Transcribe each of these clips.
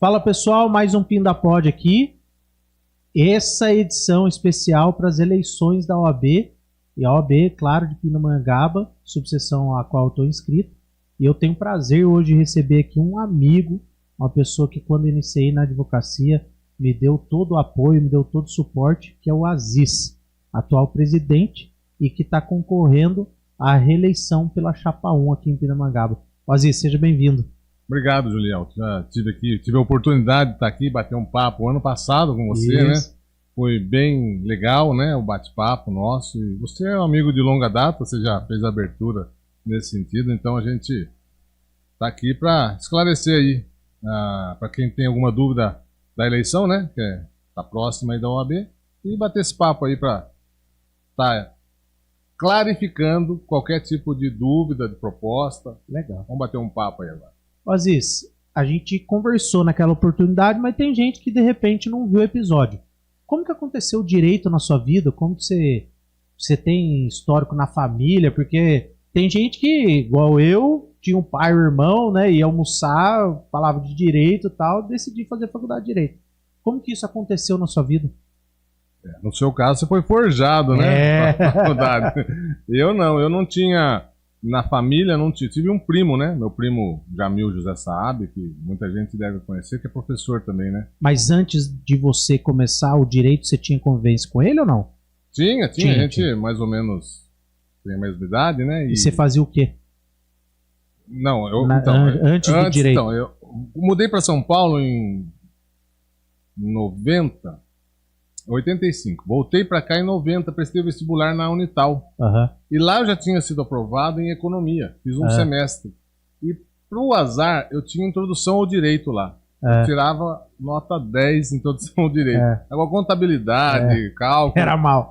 Fala pessoal, mais um PindaPod aqui. Essa edição especial para as eleições da OAB. E a OAB, claro, de Pindamonhangaba, subseção a qual eu estou inscrito. E eu tenho prazer hoje de receber aqui um amigo, uma pessoa que quando iniciei na advocacia me deu todo o apoio, me deu todo o suporte, que é o Aziz, atual presidente e que está concorrendo à reeleição pela Chapa 1 aqui em Pindamonhangaba. Aziz, seja bem-vindo. Obrigado, Julião. Já tive a oportunidade de estar aqui, bater um papo ano passado com você, né? Foi bem legal, né? O bate-papo nosso. E você é um amigo de longa data, você já fez a abertura nesse sentido, então a gente está aqui para esclarecer aí, para quem tem alguma dúvida da eleição, né? Que está próxima aí da OAB, e bater esse papo aí para estar clarificando qualquer tipo de dúvida, de proposta. Legal. Vamos bater um papo aí agora. Aziz, a gente conversou naquela oportunidade, mas tem gente que de repente não viu o episódio. Como que aconteceu o direito na sua vida? Como que você tem histórico na família? Porque tem gente que, igual eu, tinha um pai ou irmão, né? Ia almoçar, falava de direito e tal, decidi fazer faculdade de direito. Como que isso aconteceu na sua vida? No seu caso, você foi forjado, né? Na faculdade. Eu não tinha. Na família, não tive um primo, né? Meu primo Jamil José Saab, que muita gente deve conhecer, que é professor também, né? Mas antes de você começar o direito, você tinha convivência com ele ou não? Tinha. A gente mais ou menos tem a mesma idade, né? E você fazia o quê? Não, antes do direito. Então, eu mudei para São Paulo em 85. Voltei para cá em 90, prestei o vestibular na Unital. Uhum. E lá eu já tinha sido aprovado em economia. Fiz um semestre. E pro azar, eu tinha introdução ao direito lá. Eu tirava nota 10 em introdução ao direito. Agora, contabilidade, cálculo... Era mal.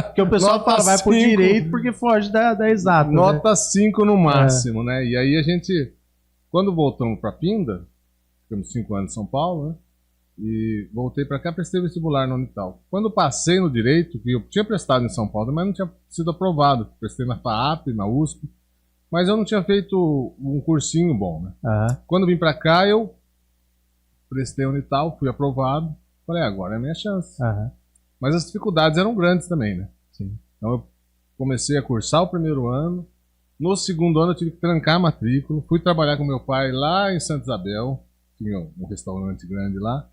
Porque o pessoal fala, vai pro direito porque foge da exata. Nota 5 no máximo, né? E aí a gente, quando voltamos para Pinda, ficamos 5 anos em São Paulo, né? E voltei para cá, prestei vestibular na Unital. Quando passei no direito, que eu tinha prestado em São Paulo, mas não tinha sido aprovado. Prestei na FAAP, na USP, mas eu não tinha feito um cursinho bom, né? Quando vim para cá, eu prestei a Unital, fui aprovado. Falei, agora é a minha chance. Mas as dificuldades eram grandes também, né? Sim. Então eu comecei a cursar o primeiro ano. No segundo ano eu tive que trancar a matrícula. Fui trabalhar com meu pai lá em Santa Isabel. Tinha um restaurante grande lá.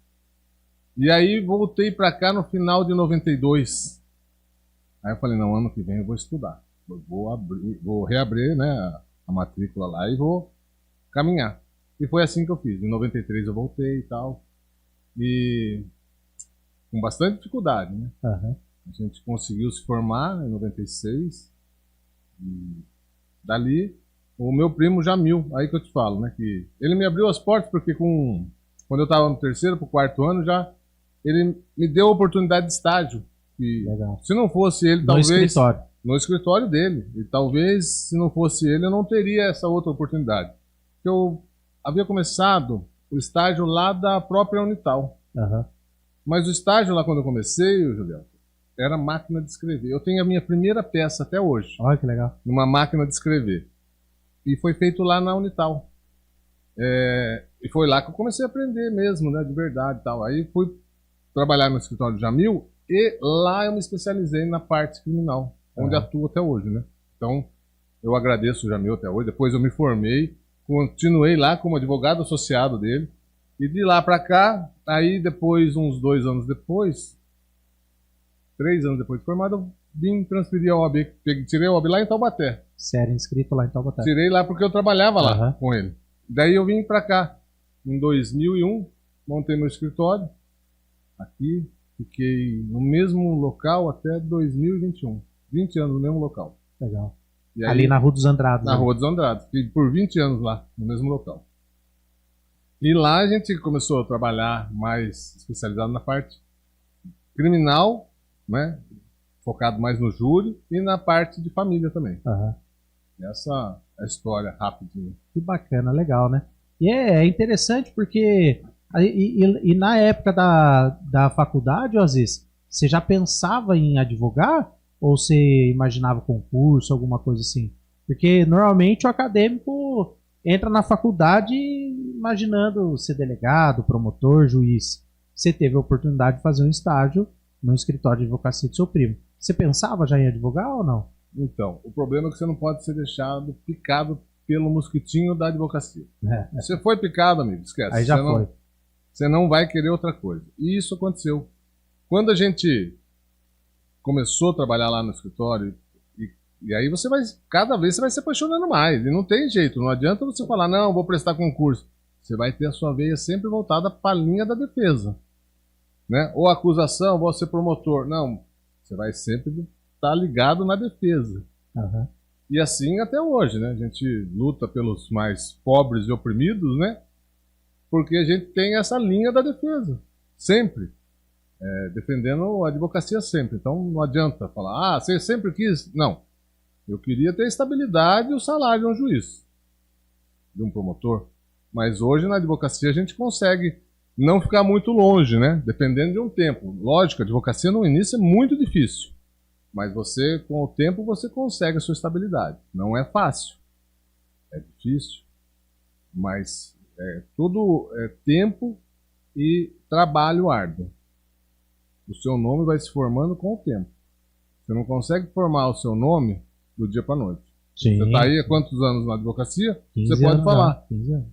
E aí voltei para cá no final de 92. Aí eu falei, não, ano que vem eu vou estudar. Vou reabrir, né, a matrícula lá e vou caminhar. E foi assim que eu fiz. Em 93 eu voltei e tal. E com bastante dificuldade, né? A gente conseguiu se formar em 96. E dali, o meu primo Jamil, aí que eu te falo, né? Que ele me abriu as portas porque quando eu estava no terceiro para o quarto ano já... Ele me deu a oportunidade de estágio. E se não fosse ele, talvez... No escritório dele. E talvez, se não fosse ele, eu não teria essa outra oportunidade. Eu havia começado o estágio lá da própria Unital. Mas o estágio lá, quando eu comecei, Julião, era máquina de escrever. Eu tenho a minha primeira peça até hoje. Olha que legal. Numa máquina de escrever. E foi feito lá na Unital. E foi lá que eu comecei a aprender mesmo, né? De verdade e tal. Aí fui trabalhar no escritório de Jamil e lá eu me especializei na parte criminal, onde atuo até hoje, né? Então, eu agradeço o Jamil até hoje. Depois eu me formei, continuei lá como advogado associado dele. E de lá para cá, aí depois, uns 2 anos depois, 3 anos depois de formado, eu vim transferir a OAB. Tirei a OAB lá em Taubaté. Você era inscrito lá em Taubaté? Tirei lá porque eu trabalhava lá com ele. Daí eu vim para cá. Em 2001, montei meu escritório. Aqui, fiquei no mesmo local até 2021. 20 anos no mesmo local. Legal. E aí, ali na Rua dos Andrades. Na Rua dos Andrades. Fiquei por 20 anos lá, no mesmo local. E lá a gente começou a trabalhar mais especializado na parte criminal, né? Focado mais no júri e na parte de família também. Essa é a história rapidinho. Que bacana, legal, né? E é interessante porque... E na época da faculdade, Aziz, você já pensava em advogar? Ou você imaginava concurso, alguma coisa assim? Porque normalmente o acadêmico entra na faculdade imaginando ser delegado, promotor, juiz, você teve a oportunidade de fazer um estágio no escritório de advocacia do seu primo. Você pensava já em advogar ou não? Então, o problema é que você não pode ser deixado picado pelo mosquitinho da advocacia. Você foi picado, amigo, esquece. Aí já foi. Você não vai querer outra coisa. E isso aconteceu. Quando a gente começou a trabalhar lá no escritório, e aí você vai, cada vez você vai se apaixonando mais. E não tem jeito, não adianta você falar, não, vou prestar concurso. Você vai ter a sua veia sempre voltada para a linha da defesa. Né? Ou acusação, vou ser promotor. Não, você vai sempre estar ligado na defesa. Uhum. E assim até hoje, né? A gente luta pelos mais pobres e oprimidos, né? Porque a gente tem essa linha da defesa, sempre. Defendendo a advocacia sempre. Então não adianta falar, você sempre quis. Não. Eu queria ter a estabilidade e o salário de um juiz, de um promotor. Mas hoje na advocacia a gente consegue não ficar muito longe, né? Dependendo de um tempo. Lógico, a advocacia no início é muito difícil. Mas você, com o tempo, você consegue a sua estabilidade. Não é fácil. É difícil. Mas tudo é tempo e trabalho árduo. O seu nome vai se formando com o tempo. Você não consegue formar o seu nome do dia para a noite. Sim. Você está aí há quantos anos na advocacia? 15 você pode anos falar. Já, 15 anos.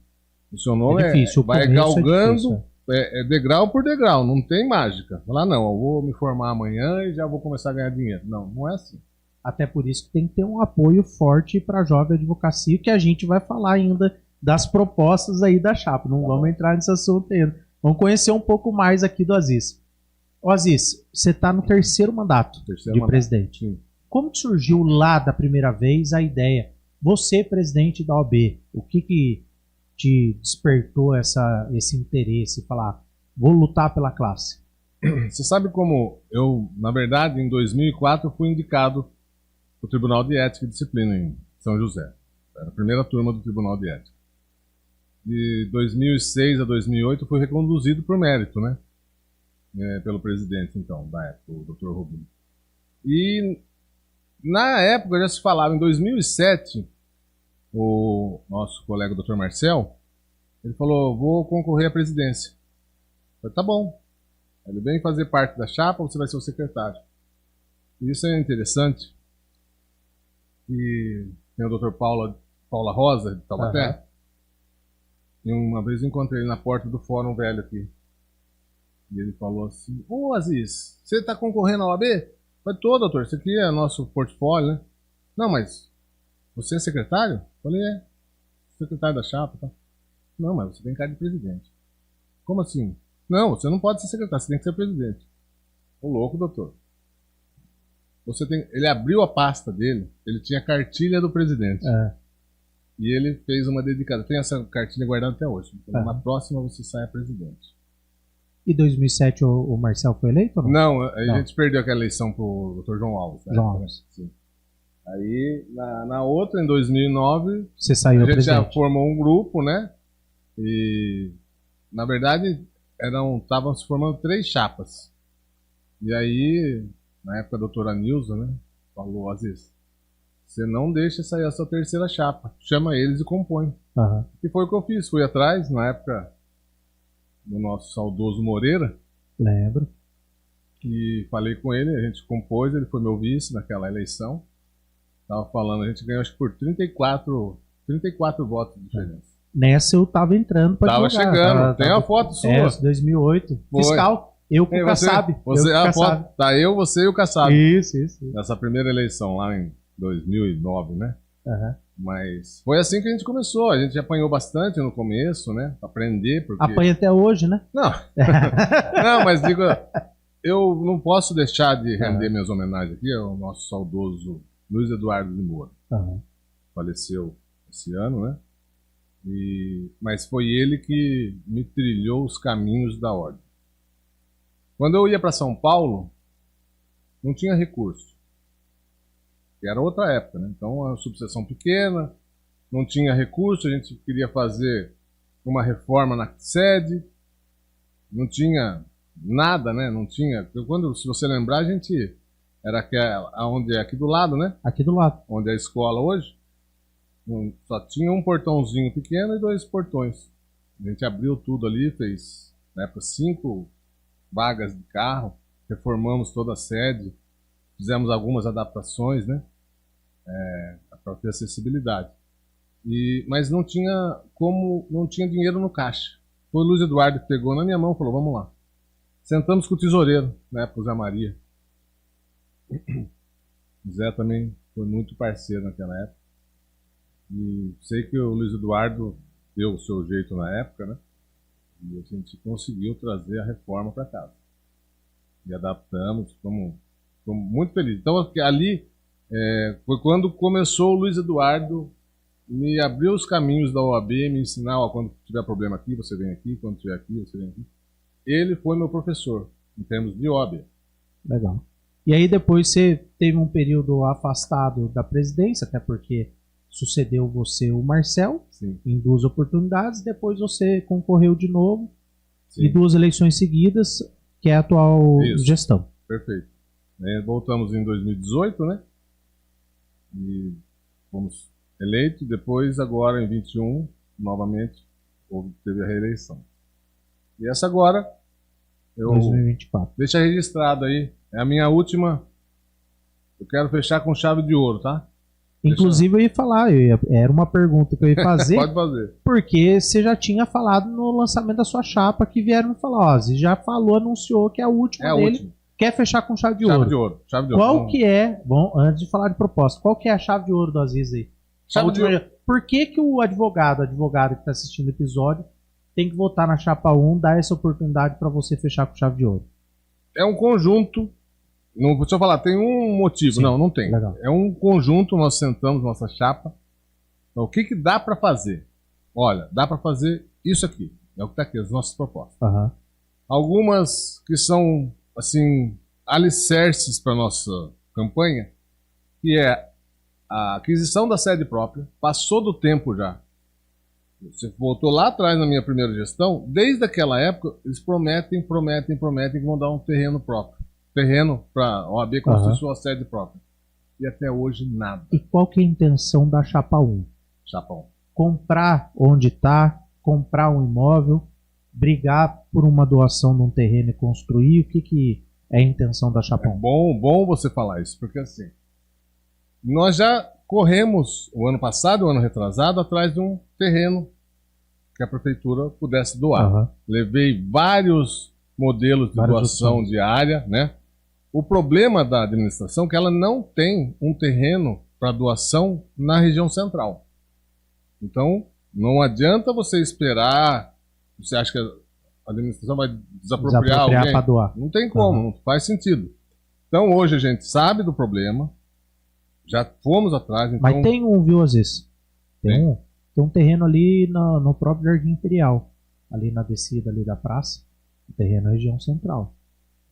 O seu nome difícil, vai galgando, é degrau por degrau, não tem mágica. Falar, não, eu vou me formar amanhã e já vou começar a ganhar dinheiro. Não, não é assim. Até por isso que tem que ter um apoio forte para a jovem advocacia, que a gente vai falar ainda das propostas aí da chapa. Não vamos entrar nesse assunto ainda. Vamos conhecer um pouco mais aqui do Aziz. Ô Aziz, você está no terceiro mandato de presidente. Sim. Como que surgiu lá da primeira vez a ideia? Você, presidente da OAB, o que te despertou esse interesse? Falar, vou lutar pela classe. Você sabe como eu, na verdade, em 2004, fui indicado para o Tribunal de Ética e Disciplina em São José. Era a primeira turma do Tribunal de Ética. De 2006 a 2008, fui reconduzido por mérito, né? Pelo presidente, então, da época, o Dr. Rubinho. E na época já se falava, em 2007, o nosso colega Dr. Marcel, ele falou, vou concorrer à presidência. Eu falei, tá bom. Ele vem fazer parte da chapa, você vai ser o secretário. E isso é interessante. E tem o Dr. Paula Rosa, de Taubaté. Uhum. E uma vez eu encontrei ele na porta do Fórum Velho aqui. E ele falou assim, ô Aziz, você está concorrendo à OAB? Eu falei, tô, doutor, isso aqui é nosso portfólio, né? Não, mas você é secretário? Eu falei, secretário da chapa. Tá? Não, mas você tem cara de presidente. Como assim? Não, você não pode ser secretário, você tem que ser presidente. Ô louco, doutor. Ele abriu a pasta dele, ele tinha a cartilha do presidente. E ele fez uma dedicada. Tem essa cartilha guardada até hoje. Então, na próxima você sai a presidente. E 2007 o Marcel foi eleito ou não? Não, a gente perdeu aquela eleição pro Dr. João Alves. Né? João Alves. Sim. Aí, na outra, em 2009, você saiu a gente presidente. já formou um grupo, né? E, na verdade, estavam se formando 3 chapas. E aí, na época, a doutora Nilza, né? Falou, Aziz, você não deixa sair a sua terceira chapa. Chama eles e compõe. Uhum. E foi o que eu fiz. Fui atrás, na época do nosso saudoso Moreira. Lembro. E falei com ele, a gente compôs, ele foi meu vice naquela eleição. Tava falando, a gente ganhou acho que por 34 votos de diferença. Nessa eu tava entrando para Tava chegando, tem a foto sua. 2008. Foi. Fiscal, eu com o Kassab. A foto, tá eu, você e o Kassab. Isso. Nessa primeira eleição lá em 2009, né? Uhum. Mas foi assim que a gente começou. A gente apanhou bastante no começo, né? Aprender, porque... Apanha até hoje, né? Não. Não, mas digo, eu não posso deixar de render minhas homenagens aqui ao nosso saudoso Luiz Eduardo de Moura. Faleceu esse ano, né? Mas foi ele que me trilhou os caminhos da ordem. Quando eu ia para São Paulo, não tinha recurso. E era outra época, né? Então, a subseção pequena, não tinha recurso, a gente queria fazer uma reforma na sede, não tinha nada, né? Não tinha... Se você lembrar, a gente... Era aqui do lado, né? Aqui do lado. Onde é a escola hoje. Só tinha um portãozinho pequeno e 2 portões. A gente abriu tudo ali, fez, na época, 5 vagas de carro, reformamos toda a sede, fizemos algumas adaptações, né? Para ter acessibilidade. Mas não tinha dinheiro no caixa. Foi o Luiz Eduardo que pegou na minha mão e falou, vamos lá. Sentamos com o tesoureiro, na época, o Zé Maria. O Zé também foi muito parceiro naquela época. E sei que o Luiz Eduardo deu o seu jeito na época, né? E a gente conseguiu trazer a reforma para casa. E adaptamos, ficamos muito felizes. Então, ali foi quando começou o Luiz Eduardo me abrir os caminhos da OAB, me ensinar, ó, quando tiver problema aqui, você vem aqui, quando tiver aqui, você vem aqui. Ele foi meu professor, em termos de OAB. Legal. E aí depois você teve um período afastado da presidência, até porque sucedeu você o Marcel, Sim. Em 2 oportunidades, depois você concorreu de novo, Sim. E 2 eleições seguidas, que é a atual Isso. gestão. Perfeito. Voltamos em 2018, né? E fomos eleitos, depois agora em 21, novamente, teve a reeleição. E essa agora, 2024. Deixa registrado aí, é a minha última, eu quero fechar com chave de ouro, tá? Inclusive eu ia falar, era uma pergunta que eu ia fazer. Pode fazer. Porque você já tinha falado no lançamento da sua chapa que vieram me falar, ó, você já falou, anunciou que é a última dele. Última. Quer fechar com chave de Chave ouro. de ouro. Chave de Qual ouro. que é, bom, antes de falar de proposta, qual que é a chave de ouro do Aziz aí? Chave de ouro. Por que o advogado que está assistindo o episódio tem que votar na chapa 1, dar essa oportunidade para você fechar com chave de ouro? É um conjunto, não vou falar, tem um motivo, Sim, não tem. legal. É um conjunto, nós sentamos nossa chapa. Então, o que dá para fazer? Olha, dá para fazer isso aqui, é o que está aqui, as nossas propostas. Uhum. Algumas que são, assim, alicerces para nossa campanha, que é a aquisição da sede própria, passou do tempo já. Você voltou lá atrás na minha primeira gestão, desde aquela época, eles prometem que vão dar um terreno próprio. Terreno para a OAB construir sua sede própria. E até hoje nada. E qual que é a intenção da chapa 1? Chapa 1. Comprar onde está, comprar um imóvel, brigar por uma doação de um terreno e construir, o que é a intenção da chapa 1? É bom você falar isso, porque assim, nós já corremos o ano passado, o ano retrasado, atrás de um terreno que a prefeitura pudesse doar. Uhum. Levei vários modelos de doação de área, né? O problema da administração é que ela não tem um terreno para doação na região central. Então, não adianta você esperar, você acha que a administração vai desapropriar alguém? Para doar. Não tem como, não faz sentido. Então, hoje a gente sabe do problema, já fomos atrás. Então... Mas tem um, viu, Aziz? Tem um terreno ali no próprio Jardim Imperial, ali na descida ali da praça, o terreno é região central.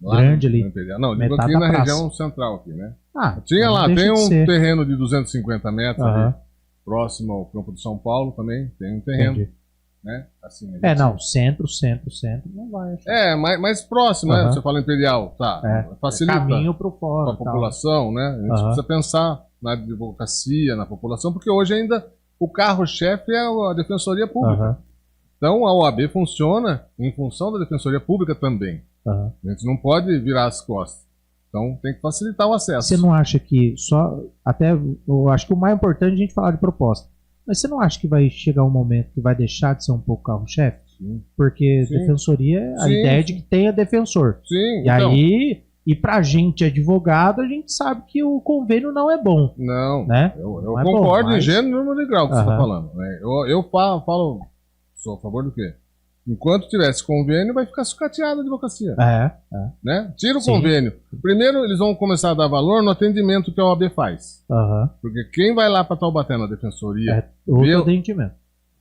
Lá grande ali. Não, digo aqui na região central aqui, né? Tinha lá, tem um terreno de 250 metros ali, próximo ao campo de São Paulo também, tem um terreno. Entendi. Né? Assim, centro não vai. Mais próximo, né? Você fala Imperial, tá? Facilita caminho para a população, né? A gente precisa pensar na advocacia, na população, porque hoje ainda o carro-chefe é a Defensoria Pública. Então a OAB funciona em função da Defensoria Pública também. A gente não pode virar as costas. Então tem que facilitar o acesso. Você não acha que eu acho que o mais importante é a gente falar de proposta. Mas você não acha que vai chegar um momento que vai deixar de ser um pouco carro-chefe? Porque defensoria, a ideia é de que tenha defensor. Sim, e aí, e pra gente advogado, a gente sabe que o convênio não é bom. Não, né? Eu concordo em gênero, número e grau que você está falando. Né? Eu falo, sou a favor do quê? Enquanto tivesse convênio, vai ficar sucateada a advocacia. Né? Tira o convênio. Primeiro, eles vão começar a dar valor no atendimento que a OAB faz. Porque quem vai lá para Taubaté na defensoria... atendimento.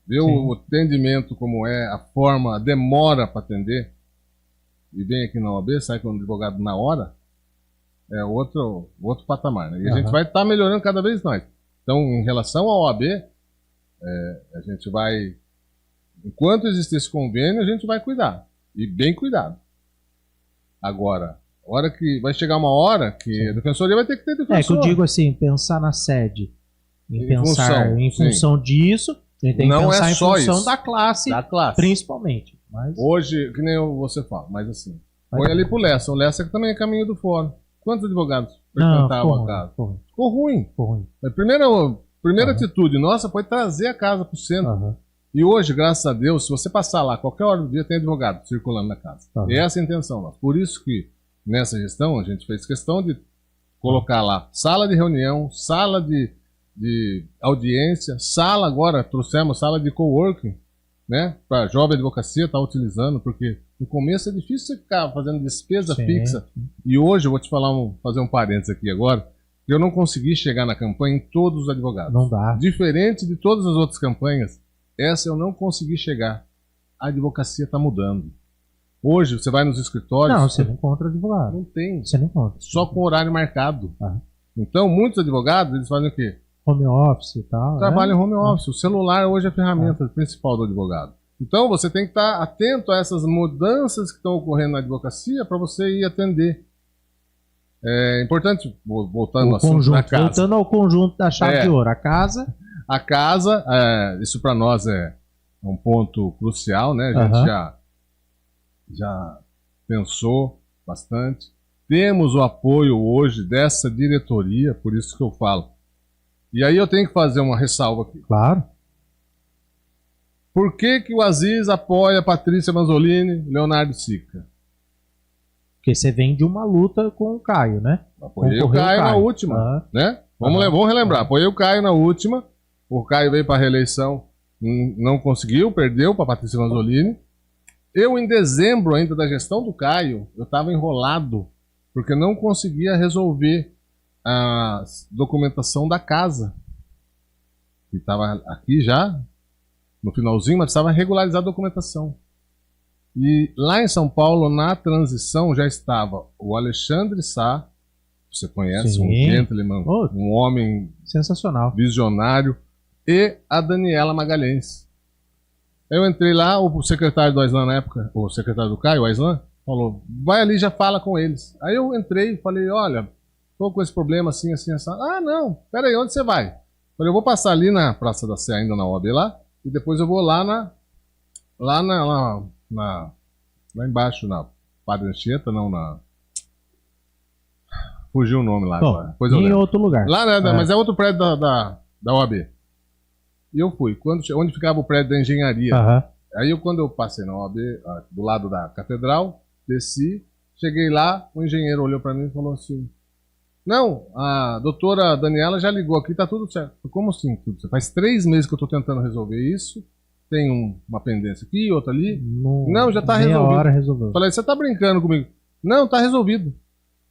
Vê o atendimento como é, a forma, a demora para atender, e vem aqui na OAB, sai com o advogado na hora, é outro patamar. Né? E a gente vai estar melhorando cada vez mais. Então, em relação à OAB, a gente vai... Enquanto existir esse convênio, a gente vai cuidar. E bem cuidado. Agora, vai chegar uma hora que a defensoria vai ter que ter defensor. Que eu digo assim, pensar na sede. Em função disso. Ele tem que não pensar é em só função isso. da classe, principalmente. Mas... Hoje, que nem você fala, mas assim, foi ali pro Lessa. O Lessa que também é caminho do fórum. Quantos advogados frequentavam a casa? Ficou ruim. A primeira atitude nossa foi trazer a casa pro centro. Uhum. E hoje, graças a Deus, se você passar lá, qualquer hora do dia tem advogado circulando na casa. Uhum. E essa é a intenção nossa. Por isso que, nessa gestão, a gente fez questão de colocar lá sala de reunião, sala de audiência, sala agora, trouxemos sala de coworking, né? Para a jovem advocacia estar utilizando, porque no começo é difícil você ficar fazendo despesa fixa. E hoje, eu vou te falar, fazer um parênteses aqui agora, eu não consegui chegar na campanha em todos os advogados. Não dá. Diferente de todas as outras campanhas, essa eu não consegui chegar. A advocacia está mudando. Hoje, você vai nos escritórios... Não, você não encontra advogado. Não tem. Você não encontra. Só com horário marcado. Então, muitos advogados, eles fazem o quê? Home office e tal. Trabalham em home office. O celular hoje é a ferramenta principal do advogado. Então, você tem que estar atento a essas mudanças que estão ocorrendo na advocacia para você ir atender. É importante, voltando ao assunto da casa. Voltando ao conjunto da chave de ouro. A casa, isso para nós é um ponto crucial, né? A gente já pensou bastante. Temos o apoio hoje dessa diretoria, por isso que eu falo. E aí eu tenho que fazer uma ressalva aqui. Claro. Por que o Aziz apoia a Patrícia Manzolini e Leonardo Sica? Porque você vem de uma luta com o Caio, né? Apoiei o Caio na última, né? Vamos relembrar. Apoiei o Caio na última. O Caio veio para a reeleição, não conseguiu, perdeu para a Patrícia Manzolini. Eu, em dezembro ainda da gestão do Caio, eu estava enrolado, porque não conseguia resolver a documentação da casa. Que estava aqui já, no finalzinho, mas precisava regularizar a documentação. E lá em São Paulo, na transição, já estava o Alexandre Sá, você conhece, um gentleman, um homem sensacional, visionário, e a Daniela Magalhães. Eu entrei lá, o secretário do Aislan na época, o secretário do Caio, o Aislan, falou, vai ali, já fala com eles. Aí eu entrei e falei, olha, tô com esse problema assim, assim, assim. Ah, não, peraí, onde você vai? Falei, eu vou passar ali na Praça da Sé, ainda na OAB lá, e depois eu vou lá embaixo, na Padre Anchieta, não, fugiu o nome lá. Bom, em outro lugar. Lá, né, mas é outro prédio da OAB. E eu fui. Onde ficava o prédio da engenharia. Aí quando eu passei na OAB, do lado da catedral, desci, cheguei lá, o engenheiro olhou para mim e falou assim, não, a doutora Daniela já ligou aqui, tá tudo certo. Como assim tudo certo? Faz 3 meses que eu tô tentando resolver isso, tem uma pendência aqui, outra ali. Não, já tá resolvido. Falei, você tá brincando comigo? Não, tá resolvido.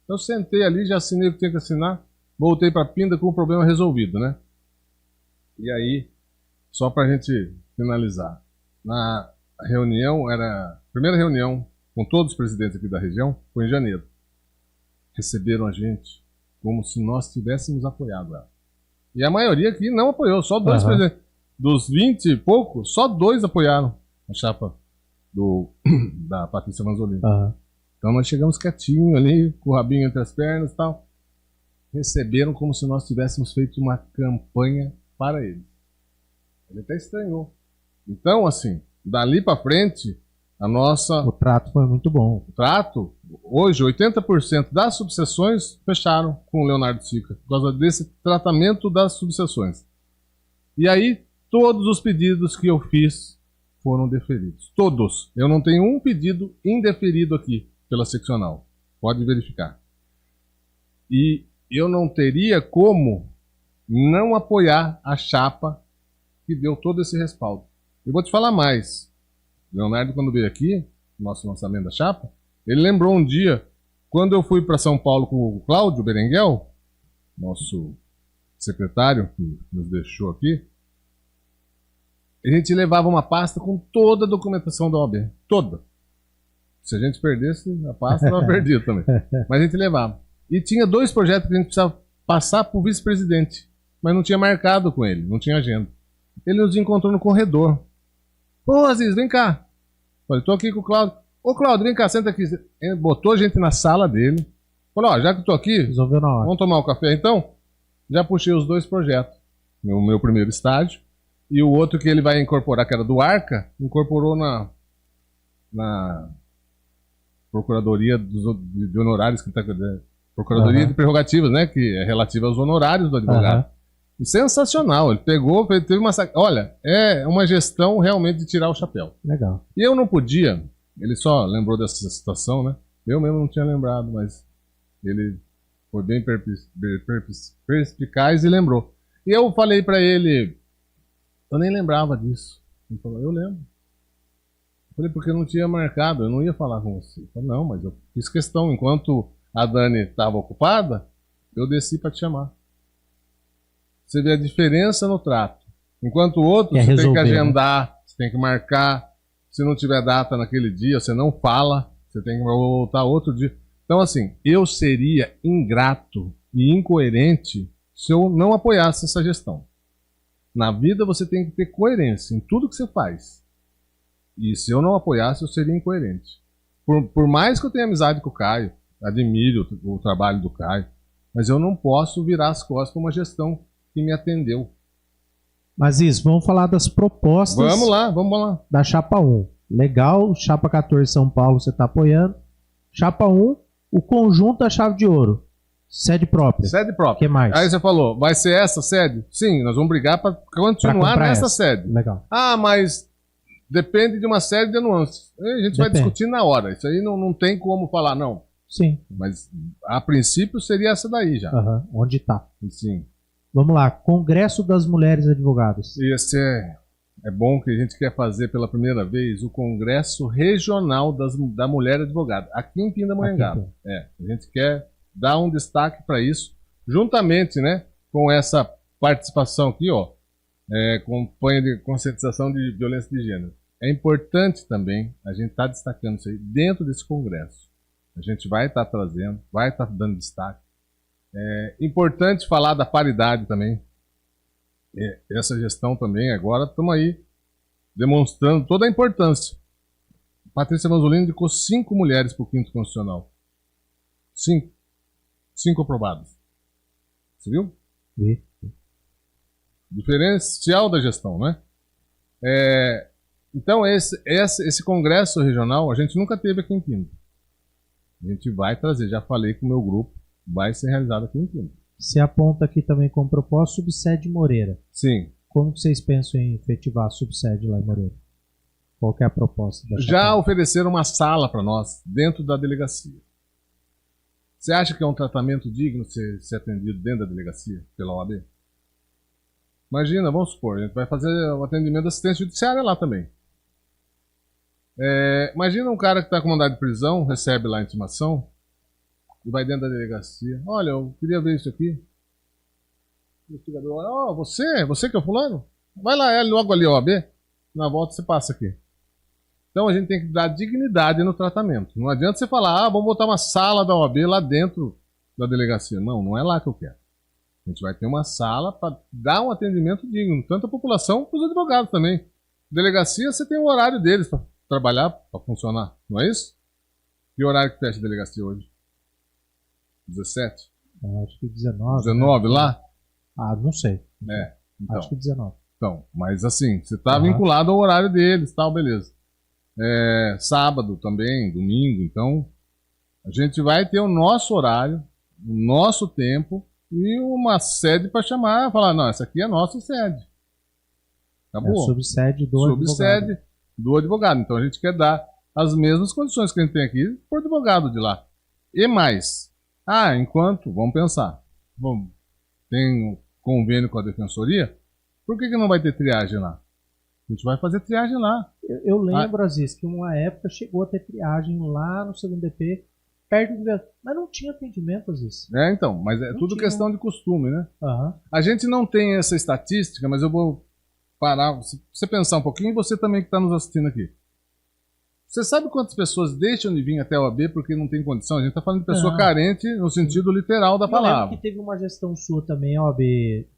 Eu sentei ali, já assinei o que tinha que assinar, voltei pra Pinda com o problema resolvido, né? E aí, só pra gente finalizar, na reunião, a primeira reunião com todos os presidentes aqui da região, foi em janeiro. Receberam a gente como se nós tivéssemos apoiado ela. E a maioria aqui não apoiou, só 2 presidentes. Dos 20 e pouco, só 2 apoiaram a chapa da Patrícia Manzolini. Então nós chegamos quietinho ali, com o rabinho entre as pernas e tal. Receberam como se nós tivéssemos feito uma campanha para ele. Ele até estranhou. Então, assim, dali para frente, o trato foi muito bom. O trato, hoje, 80% das subseções fecharam com o Leonardo Sica, por causa desse tratamento das subseções. E aí, todos os pedidos que eu fiz foram deferidos. Todos. Eu não tenho um pedido indeferido aqui pela seccional. Pode verificar. E eu não teria como não apoiar a chapa que deu todo esse respaldo. Eu vou te falar mais. Leonardo, quando veio aqui, no nosso lançamento da chapa, ele lembrou um dia, quando eu fui para São Paulo com o Cláudio Berenguel, nosso secretário que nos deixou aqui, a gente levava uma pasta com toda a documentação da OAB. Toda. Se a gente perdesse, a pasta estava perdida também. Mas a gente levava. E tinha 2 projetos que a gente precisava passar para o vice-presidente, mas não tinha marcado com ele, não tinha agenda. Ele nos encontrou no corredor. Ô, Aziz, vem cá. Falei, tô aqui com o Cláudio. Ô, Cláudio, vem cá, senta aqui. Ele botou a gente na sala dele. Falei, ó, já que eu tô aqui, resolveu na hora. Vamos tomar um café então? Já puxei os 2 projetos. No meu primeiro estágio. E o outro que ele vai incorporar, que era do Arca, incorporou na Procuradoria de Honorários, que tá, Procuradoria de Prerrogativas, né? Que é relativa aos honorários do advogado. E sensacional, ele pegou, teve uma... Olha, é uma gestão realmente de tirar o chapéu. Legal. E eu não podia, ele só lembrou dessa situação, né? Eu mesmo não tinha lembrado, mas ele foi bem perspicaz e lembrou. E eu falei pra ele, eu nem lembrava disso. Ele falou, eu lembro. Eu falei, porque eu não tinha marcado, eu não ia falar com você. Eu falei, não, mas eu fiz questão, enquanto a Dani estava ocupada, eu desci para te chamar. Você vê a diferença no trato. Enquanto o outro, você tem que agendar, você tem que marcar. Se não tiver data naquele dia, você não fala, você tem que voltar outro dia. Então, assim, eu seria ingrato e incoerente se eu não apoiasse essa gestão. Na vida, você tem que ter coerência em tudo que você faz. E se eu não apoiasse, eu seria incoerente. Por mais que eu tenha amizade com o Caio, admiro o trabalho do Caio, mas eu não posso virar as costas para uma gestão que me atendeu. Mas isso, vamos falar das propostas. Vamos lá. Da Chapa 1. Legal, Chapa 14 São Paulo você está apoiando. Chapa 1, o conjunto da Chave de Ouro. Sede própria. Sede própria. O que mais? Aí você falou, vai ser essa sede? Sim, nós vamos brigar para continuar nessa sede. Legal. Ah, mas depende de uma série de nuances. A gente vai discutir na hora. Isso aí não tem como falar, não. Sim. Mas a princípio seria essa daí já. Onde está? Sim. Vamos lá, Congresso das Mulheres Advogadas. Esse é bom que a gente quer fazer pela primeira vez o Congresso Regional da Mulher Advogada, aqui em Pindamonhangaba. A gente quer dar um destaque para isso, juntamente, né, com essa participação aqui, ó, campanha de conscientização de violência de gênero. É importante também a gente estar destacando isso aí dentro desse Congresso. A gente vai estar trazendo, vai estar dando destaque. É importante falar da paridade também. Essa gestão também, agora estamos aí demonstrando toda a importância. Patrícia Manzolini indicou 5 mulheres para o 5º Constitucional. 5 aprovadas. Você viu? Vi. Diferencial da gestão, né? Então, esse congresso regional a gente nunca teve aqui em Pinda. A gente vai trazer, já falei com o meu grupo, vai ser realizado aqui em Pinda. Você aponta aqui também como proposta subsede Moreira. Sim. Como que vocês pensam em efetivar a subsede lá em Moreira? Qual que é a proposta da Já Chapéu? Ofereceram uma sala para nós dentro da delegacia. Você acha que é um tratamento digno ser atendido dentro da delegacia pela OAB? Imagina, vamos supor, a gente vai fazer o atendimento da assistência judiciária lá também. Imagina um cara que está com mandado de prisão, recebe lá a intimação e vai dentro da delegacia. Olha, eu queria ver isso aqui. O investigador, você que é o fulano? Vai lá, logo ali, OAB. Na volta você passa aqui. Então a gente tem que dar dignidade no tratamento. Não adianta você falar, vamos botar uma sala da OAB lá dentro da delegacia. Não é lá que eu quero. A gente vai ter uma sala para dar um atendimento digno, tanto à população como os advogados também. Delegacia, você tem o horário deles para trabalhar, para funcionar, não é isso? E o horário que fecha a delegacia hoje? 17? Acho que 19. 19 né? Lá? Não sei. Então, acho que 19. Então, mas assim, você está vinculado ao horário deles, tal, beleza. Sábado também, domingo, então a gente vai ter o nosso horário, o nosso tempo e uma sede para chamar, falar, não, essa aqui é a nossa sede. Acabou. Subsede do advogado. Então a gente quer dar as mesmas condições que a gente tem aqui por advogado de lá. E mais, vamos pensar, tem um convênio com a defensoria, por que não vai ter triagem lá? A gente vai fazer triagem lá. Eu lembro, Aziz, que uma época chegou a ter triagem lá no 2º DP, perto do... Mas não tinha atendimento, Aziz. Então, mas é tudo questão de costume, né? Uhum. A gente não tem essa estatística, mas eu vou parar, você pensar um pouquinho, e você também que está nos assistindo aqui. Você sabe quantas pessoas deixam de vir até a OAB porque não tem condição? A gente está falando de pessoa carente no sentido literal da palavra. Eu lembro que teve uma gestão sua também, a OAB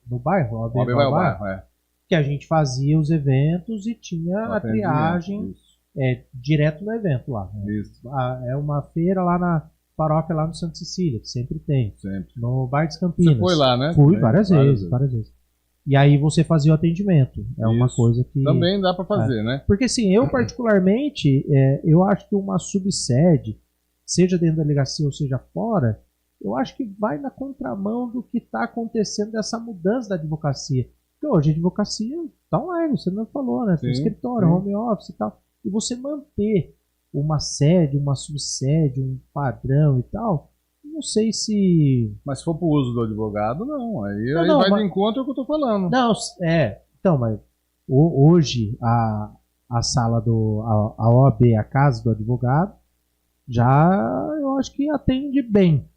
no bairro, a OAB vai ao bairro, que a gente fazia os eventos e tinha a triagem direto no evento lá. Né? Isso. É uma feira lá na paróquia, lá no Santa Cecília, que sempre tem. Sempre. No Bar de Campinas. Você foi lá, né? Fui várias vezes. E aí você fazia o atendimento. É uma Isso. coisa que... Também dá para fazer, né? Porque assim, eu particularmente, eu acho que uma subsede, seja dentro da delegacia ou seja fora, eu acho que vai na contramão do que está acontecendo dessa mudança da advocacia. Porque hoje a advocacia está online, você não falou, né? Tem escritório, home office e tal. E você manter uma sede, uma subsede, um padrão e tal, não sei se... Mas se for para o uso do advogado, não. Aí Não, vai mas... de encontro ao que eu estou falando. Não, então, mas hoje a sala a OAB, a casa do advogado, já eu acho que atende bem.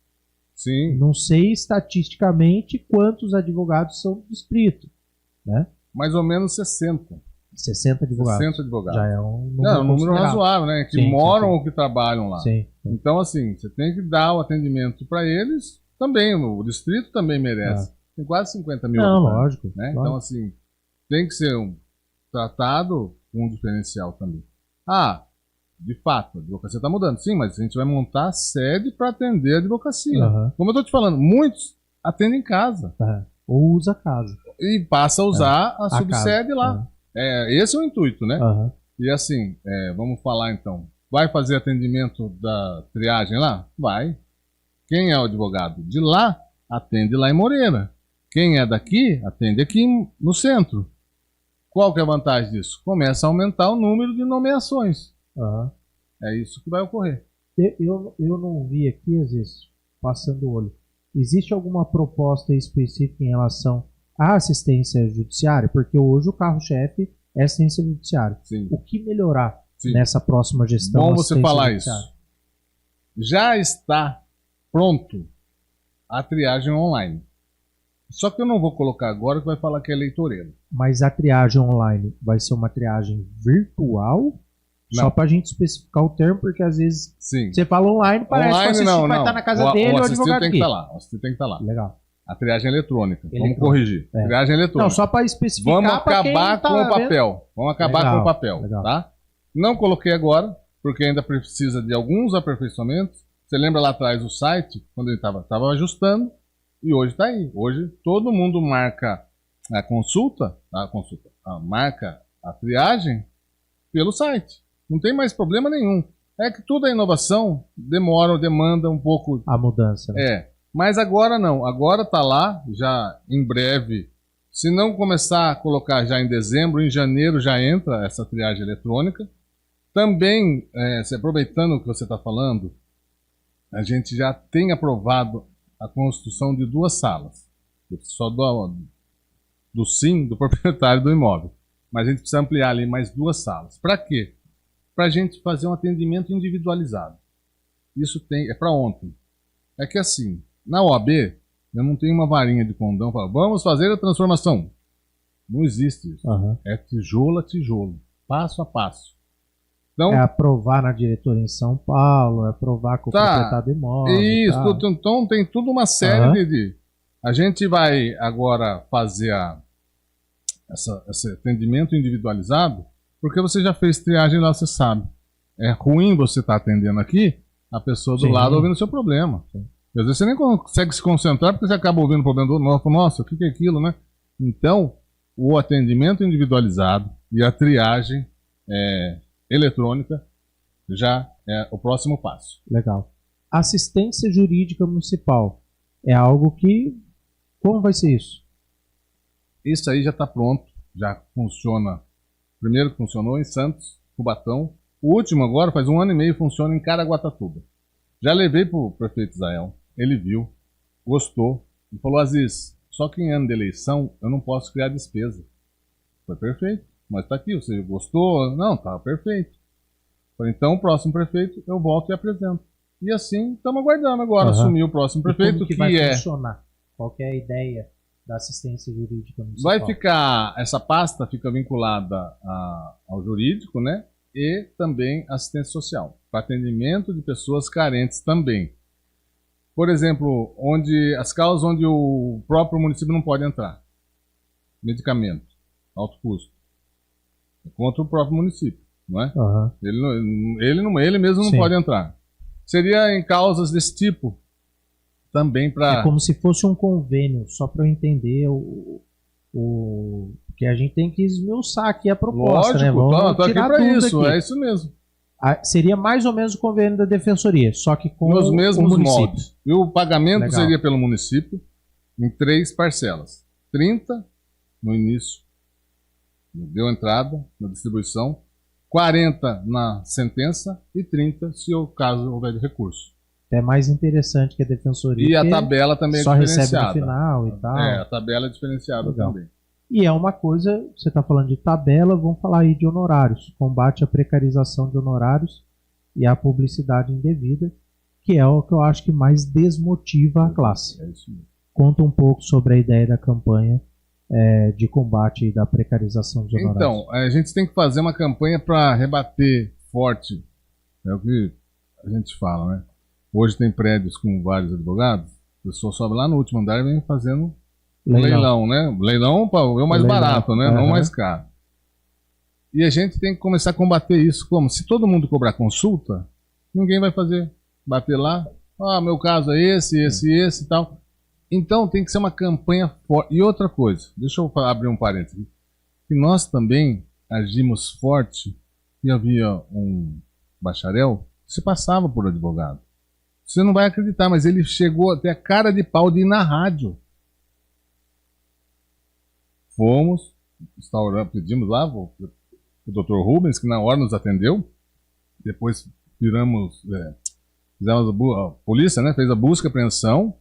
Sim. Não sei estatisticamente quantos advogados são do distrito, né? Mais ou menos 60. 60 advogados. 60 advogados. Já é um número, não, um número razoável, né? Que moram ou que trabalham lá. Sim. Então, assim, você tem que dar o atendimento para eles também. O distrito também merece. Tem quase 50 mil. Não, lógico. Né? Lógico. Então, assim, tem que ser tratado com um diferencial também. De fato, a advocacia está mudando. Sim, mas a gente vai montar sede para atender a advocacia. Como eu estou te falando, muitos atendem em casa. Ou usa a casa. E passa a usar a subsede casa. lá. Esse é o intuito, né? E assim, vamos falar então. Vai fazer atendimento da triagem lá? Vai. Quem é o advogado de lá, atende lá em Moreira. Quem é daqui, atende aqui no centro. Qual que é a vantagem disso? Começa a aumentar o número de nomeações. É isso que vai ocorrer. Eu não vi aqui, às vezes, passando o olho. Existe alguma proposta específica em relação à assistência judiciária? Porque hoje o carro-chefe é assistência judiciária. Sim. O que melhorar nessa próxima gestão? Bom você falar isso. Já está pronto a triagem online. Só que eu não vou colocar agora que vai falar que é eleitoreiro. Mas a triagem online vai ser uma triagem virtual? Não. Só para a gente especificar o termo, porque às vezes você fala online, parece que o assistente vai estar na casa dele ou o advogado tem que estar lá. O assistente tem que estar lá. Legal. A triagem eletrônica. Vamos corrigir. Triagem eletrônica. Não, só para especificar. Vamos acabar com o papel. Vamos acabar com o papel. Tá? Não coloquei agora, porque ainda precisa de alguns aperfeiçoamentos. Você lembra lá atrás o site, quando ele estava ajustando, e hoje está aí. Hoje todo mundo marca a consulta, marca a triagem pelo site. Não tem mais problema nenhum. É que tudo é inovação, demanda um pouco... A mudança. Né? Mas agora não. Agora está lá, já em breve. Se não começar a colocar já em dezembro, em janeiro já entra essa triagem eletrônica. Também, se aproveitando o que você está falando, a gente já tem aprovado a construção de 2 salas. Só do SIM, do proprietário do imóvel. Mas a gente precisa ampliar ali mais 2 salas. Para quê? Para a gente fazer um atendimento individualizado. Isso é para ontem. É que assim, na OAB, eu não tenho uma varinha de condão para vamos fazer a transformação. Não existe isso. É tijolo a tijolo, passo a passo. Então, é aprovar na diretoria em São Paulo, é aprovar com o proprietário do imóvel. Isso, então tem tudo uma série de... A gente vai agora fazer esse atendimento individualizado, porque você já fez triagem lá, você sabe. É ruim você estar atendendo aqui, a pessoa do lado ouvindo o seu problema. Às vezes você nem consegue se concentrar, porque você acaba ouvindo o problema do outro. Nossa, o que é aquilo, né? Então, o atendimento individualizado e a triagem eletrônica já é o próximo passo. Legal. Assistência jurídica municipal é algo que... Como vai ser isso? Isso aí já está pronto, já funciona. Primeiro que funcionou em Santos, Cubatão. O último agora, faz 1 ano e meio, funciona em Caraguatatuba. Já levei para o prefeito Israel, ele viu, gostou, e falou, Aziz, só que em ano de eleição eu não posso criar despesa. Foi perfeito, mas está aqui, você gostou? Não, está perfeito. Falei, então o próximo prefeito eu volto e apresento. E assim, estamos aguardando agora assumir o próximo prefeito, como que vai funcionar? Qual que é a ideia da assistência jurídica municipal? Vai ficar, essa pasta fica vinculada ao jurídico, né? E também assistência social, para atendimento de pessoas carentes também. Por exemplo, as causas onde o próprio município não pode entrar. Medicamento, alto custo. É contra o próprio município, não é? Ele mesmo não pode entrar. Seria em causas desse tipo também para... É como se fosse um convênio, só para eu entender porque a gente tem que esmiuçar aqui a proposta, né? Lógico, Vamos tô aqui tirar para dúvida isso, aqui. é isso mesmo. Seria mais ou menos o convênio da defensoria, só que com Nos o mesmos município. moldes. E o pagamento Legal. seria pelo município em 3 parcelas. 30 no início, deu entrada na distribuição, 40 na sentença e 30 se o caso houver de recurso. É mais interessante que a defensoria. E a tabela também é só recebe diferenciada. no final e tal. A tabela é diferenciada Legal. também. E é uma coisa, você está falando de tabela, vamos falar aí de honorários. Combate à precarização de honorários e à publicidade indevida, que é o que eu acho que mais desmotiva a classe. É isso mesmo. Conta um pouco sobre a ideia da campanha de combate da precarização dos honorários. Então, a gente tem que fazer uma campanha para rebater forte. É o que a gente fala, né? Hoje tem prédios com vários advogados, a pessoa sobe lá no último andar e vem fazendo leilão, né? Leilão para ver o mais barato, né? Não o mais caro. E a gente tem que começar a combater isso como? Se todo mundo cobrar consulta, ninguém vai fazer. Bater lá, meu caso é esse e tal. Então tem que ser uma campanha forte. E outra coisa, deixa eu abrir um parênteses aqui, que nós também agimos forte e havia um bacharel que se passava por advogado. Você não vai acreditar, mas ele chegou até a cara de pau de ir na rádio. Fomos, pedimos lá o Dr. Rubens, que na hora nos atendeu. Depois fizemos a polícia, né, fez a busca e apreensão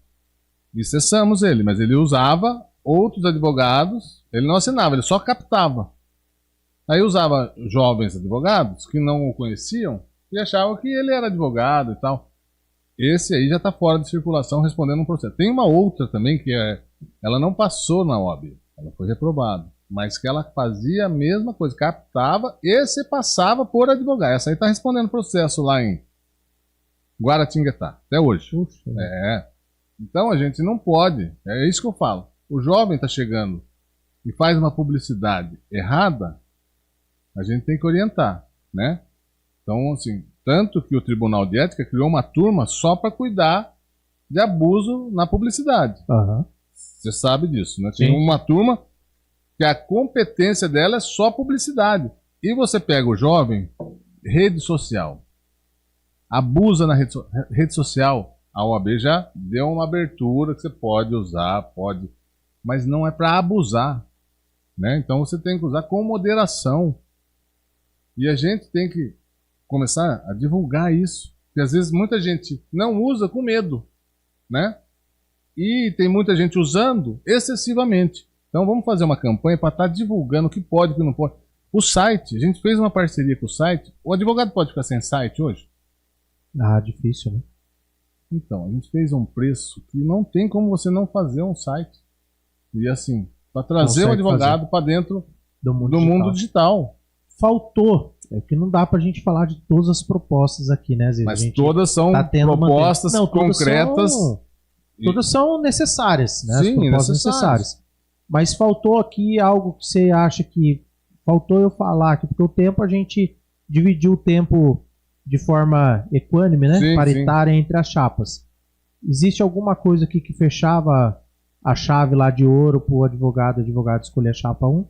e cessamos ele. Mas ele usava outros advogados, ele não assinava, ele só captava. Aí usava jovens advogados que não o conheciam e achavam que ele era advogado e tal. Esse aí já está fora de circulação respondendo um processo. Tem uma outra também que ela não passou na OAB, ela foi reprovada, mas que ela fazia a mesma coisa, captava e se passava por advogado. Essa aí está respondendo processo lá em Guaratinguetá, até hoje. Puxa. Então a gente não pode, é isso que eu falo. O jovem está chegando e faz uma publicidade errada, a gente tem que orientar, né? Então, assim, tanto que o Tribunal de Ética criou uma turma só para cuidar de abuso na publicidade. Uhum. Você sabe disso, né? Tem Sim. uma turma que a competência dela é só publicidade. E você pega o jovem, rede social, abusa na rede social, a OAB já deu uma abertura que você pode usar, mas não é para abusar, né? Então você tem que usar com moderação. E a gente tem que começar a divulgar isso, porque às vezes muita gente não usa com medo, né? E tem muita gente usando excessivamente. Então vamos fazer uma campanha para estar divulgando o que pode e o que não pode. O site, a gente fez uma parceria com o site. O advogado pode ficar sem site hoje? Difícil, né? Então, a gente fez um preço que não tem como você não fazer um site. E assim, para trazer o advogado para dentro do mundo digital. Faltou. É que não dá pra gente falar de todas as propostas aqui, né? Às vezes mas a gente todas são propostas concretas. Todas são necessárias, né? Sim, as propostas necessárias. Mas faltou aqui algo que você acha que faltou eu falar aqui, porque o tempo a gente dividiu o tempo de forma equânime, né? Sim, paritária entre as chapas. Existe alguma coisa aqui que fechava a chave lá de ouro para o advogado escolher a chapa 1?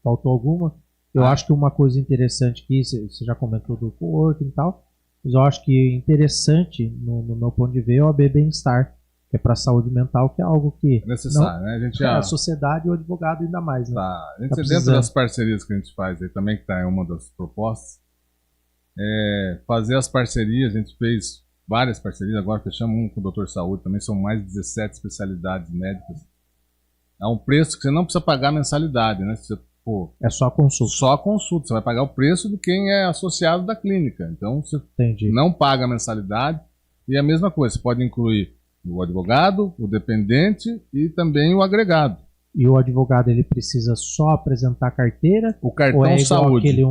Faltou alguma? Eu acho que uma coisa interessante aqui, você já comentou do coworking e tal, mas eu acho que interessante, no meu ponto de ver, é o AB Bem-Estar, que é para a saúde mental, que é algo que é necessário, né? A sociedade e o advogado ainda mais, né? A gente dentro das parcerias que a gente faz aí também, que está em uma das propostas, fazer as parcerias. A gente fez várias parcerias, agora fechamos um com o Dr. Saúde, também são mais de 17 especialidades médicas. É um preço que você não precisa pagar mensalidade, né? É só consulta. Só consulta. Você vai pagar o preço de quem é associado da clínica. Então você não paga mensalidade. E a mesma coisa, você pode incluir o advogado, o dependente e também o agregado. E o advogado ele precisa só apresentar a carteira? O cartão ou é igual saúde. Aquele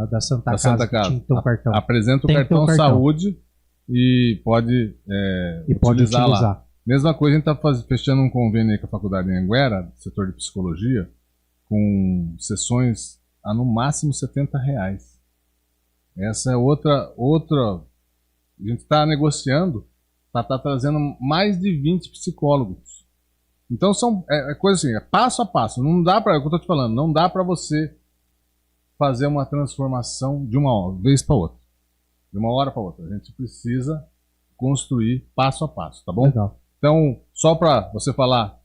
da Santa Casa. Que tinha um cartão. Apresenta o cartão saúde e pode utilizar lá. Mesma coisa, a gente está fechando um convênio aí com a faculdade em Anguera, setor de psicologia, com sessões a no máximo R$70. Essa é outra. A gente está negociando para estar trazendo mais de 20 psicólogos. Então é coisa assim, é passo a passo. Não dá para, é o que eu tô te falando, não dá para você fazer uma transformação de uma vez para outra, de uma hora para outra. A gente precisa construir passo a passo, tá bom? Legal. Então, só para você falar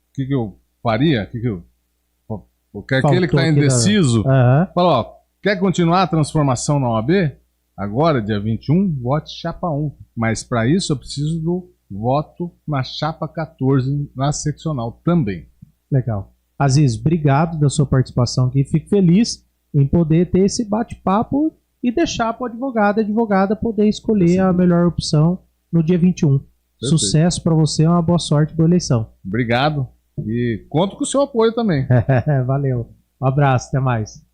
o que eu faria, porque aquele que está indeciso, fala, ó, quer continuar a transformação na OAB? Agora, dia 21, vote chapa 1. Mas para isso eu preciso do voto na chapa 14, na seccional também. Legal. Aziz, obrigado da sua participação aqui. Fico feliz em poder ter esse bate-papo e deixar para o advogado e a advogada poder escolher a melhor opção no dia 21. Perfeito. Sucesso para você, uma boa sorte para a eleição. Obrigado e conto com o seu apoio também. Valeu. Um abraço, até mais.